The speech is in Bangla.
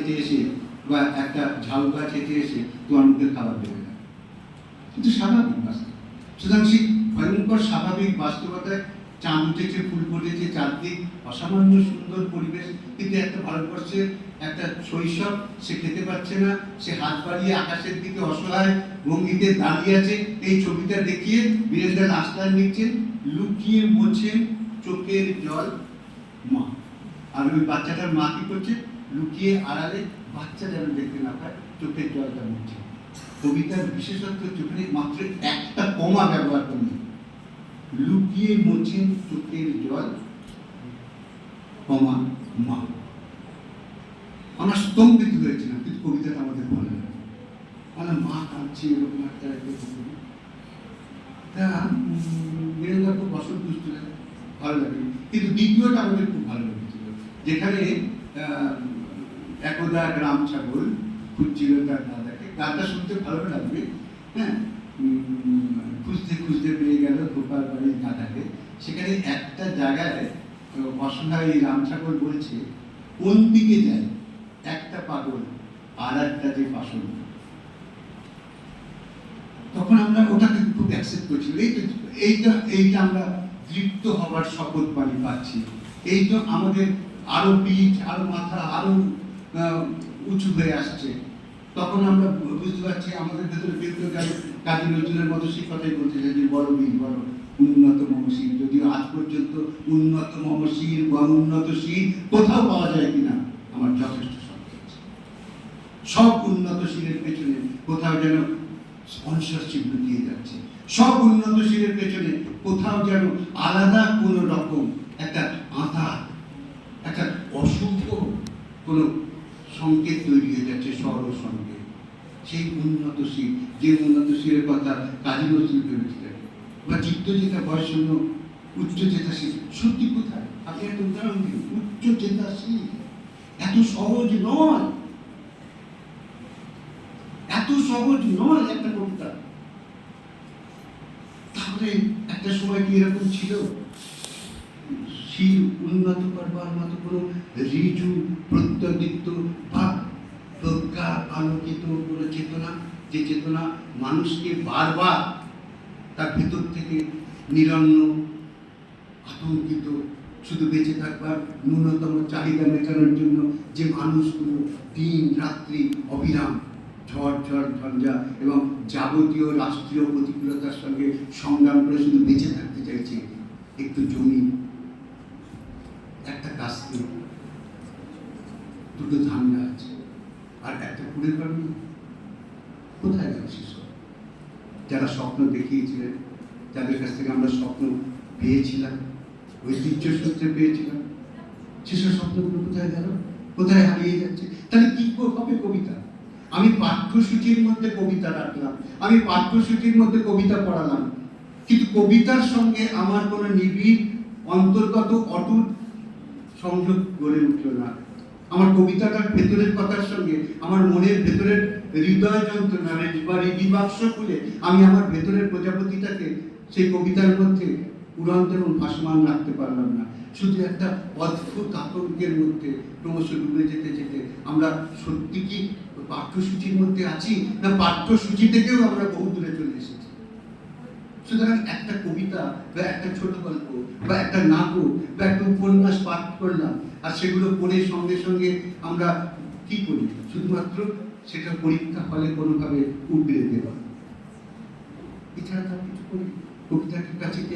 হেঁটে এসে বা একটা ঝাউ গাছ হেঁটে এসে তোমার মুখে খাবার দেবে না, কিন্তু স্বাভাবিক বাস্তব। সুতরাং সেই ভয়ঙ্কর স্বাভাবিক বাস্তবতায় চাঁদ উঠেছে, ফুল ফুটেছে, চারদিক অসামান্য সুন্দর পরিবেশ, কিন্তু একটা ভারতবর্ষের একটা শৈশব, সে খেতে পাচ্ছে না, সে হাত বাড়িয়ে আকাশের দিকে অসহায় ভঙ্গিতে দাঁড়িয়ে আছে। এই ছবিটা দেখিয়ে বীরেন্দ্র আস্তায় লিখছেন, লুকিয়ে মোছেন চোখের জল মা। আর ওই বাচ্চাটার মা কি করছে, লুকিয়ে আড়ালে বাচ্চা যেন দেখতে না পায় চোখের জলটা মুছে। কবিতার বিশেষত্ব চোখে মাত্র একটা কমা ব্যবহার করলেন, লুকিয়ে মোছেন চোখের জল কমা মা। আমরা স্তম্ভিত হয়েছিলাম, কিন্তু কবিতাটা আমাদের ভালো লাগে। আমার মা কাঁদছে, এরকম একটা বীরেন্দ্র খুব অসন্তুষ্ট লাগে, ভালো লাগে। কিন্তু দ্বিতীয়টা আমাদের খুব ভালো লেগেছিল, যেখানে একদা গ্রাম ছাগল খুঁজছিল তার দাদাকে। গানটা শুনতে ভালো লাগবে, হ্যাঁ। খুঁজতে খুঁজতে পেয়ে গেল গোপাল বাড়ির দাদাকে। সেখানে একটা জায়গায় অসহায় রাম ছাগল বলছে, কোন দিকে যায় একটা পাগল আর একটা যে পাশল। তখন আমরা ওটাকে খুব অ্যাকসেপ্ট করছি, এইটা আমরা তৃপ্ত হবার শপথ বাণী পাচ্ছি। এই তো আমাদের আরো পিঠ, আরো মাথা আরো উঁচু হয়ে আসছে। তখন আমরা বুঝতে পারছি আমাদের ভেতরে কেউ গেল কাজী নজরুলের মতো সেই কথাই বলছে যে বড় বীর বড় উন্নত মমশীল। যদিও আজ পর্যন্ত উন্নত মমশীল বা উন্নতশীল কোথাও পাওয়া যায় কিনা আমার যথেষ্ট সন্দেহ আছে। সব উন্নতশীলের পেছনে কোথাও যেন স্পন্সরশিপ লুকিয়ে যাচ্ছে, সব উন্নতশীলের পেছনে কোথাও যেন আলাদা কোন রকম একটা আঁতাত, একটা অশুভ কোন সংকেত তৈরি হয়ে যাচ্ছে, সরল সংকেত। সেই উন্নতশীল, যে উন্নতশীলের কথা কাজী নজরুল ভেবেছিলেন, বা চিত্তচেতা বয়সন্ন উচ্চ চেতাশীল, সত্যি কোথায়? আপনি একটা উদাহরণ দিন, উচ্চ চেতাশীল এত সহজ নয়, এত সহজ নয় একটা কবিতা। তাহলে একটা সময় কি এরকম ছিল? শির উন্নত করবার মতো কোনো ঋজু প্রত্যদিত্য বা প্রজ্ঞা আলোকিত কোনো চেতনা, যে চেতনা মানুষকে বারবার তার ভেতর থেকে নিরন্ন, আতঙ্কিত, শুধু বেঁচে থাকবার ন্যূনতম চাহিদা মেটানোর জন্য যে মানুষগুলো দিন রাত্রি অবিরাম ঝড় ঝঞ্ঝা এবং যাবতীয় রাষ্ট্রীয় প্রতিকূলতার সঙ্গে সংগ্রাম করে শুধু বেঁচে থাকতে চাইছে। একটু জমি, একটা কাস্তে, দুটো ধান গাছ আর একটা কুড়ে পানি, কোথায় গেল সেসব? যারা স্বপ্ন দেখিয়েছিলেন, যাদের কাছ থেকে আমরা স্বপ্ন পেয়েছিলাম, ঐতিহ্য সূত্রে পেয়েছিলাম, সেসব স্বপ্নগুলো কোথায় গেল, কোথায় হারিয়ে যাচ্ছে? তাহলে কি হবে কবিতা? আমি পাঠ্যসূচির মধ্যে কবিতা রাখলাম, আমি পাঠ্যসূচির মধ্যে কবিতা পড়ালাম, কিন্তু কবিতার সঙ্গে আমার কোনো নিবিড় অন্তর্গত অটুট সংযোগ গড়ে উঠল না। আমার কবিতাটার ভেতরের কথার সঙ্গে আমার মনের ভেতরের হৃদয় যন্ত্রণা বা হৃদিবাক্স খুলে আমি আমার ভেতরের প্রজাপতিটাকে সেই কবিতার মধ্যে উড়ন্ত এবং ভাসমান রাখতে পারলাম না। শুধু একটা অদ্ভুত আতঙ্কের মধ্যে ক্রমশ ডুবে যেতে যেতে আমরা সত্যি কি পাঠ্যসূচির মধ্যে আছি, না পাঠ্যসূচি থেকেও আমরা বহু দূরে চলে এসেছি? সুতরাং একটা কবিতা বা একটা ছোট গল্প বা একটা নাটক বা একটা উপন্যাস পাঠ করলাম, আর সেগুলো পড়ে সঙ্গে সঙ্গে আমরা কি করি? শুধুমাত্র সেটা পরীক্ষা হলে কোনোভাবে উগড়ে দেওয়া, এছাড়া তার কিছু করি? কবিতার কাছে কি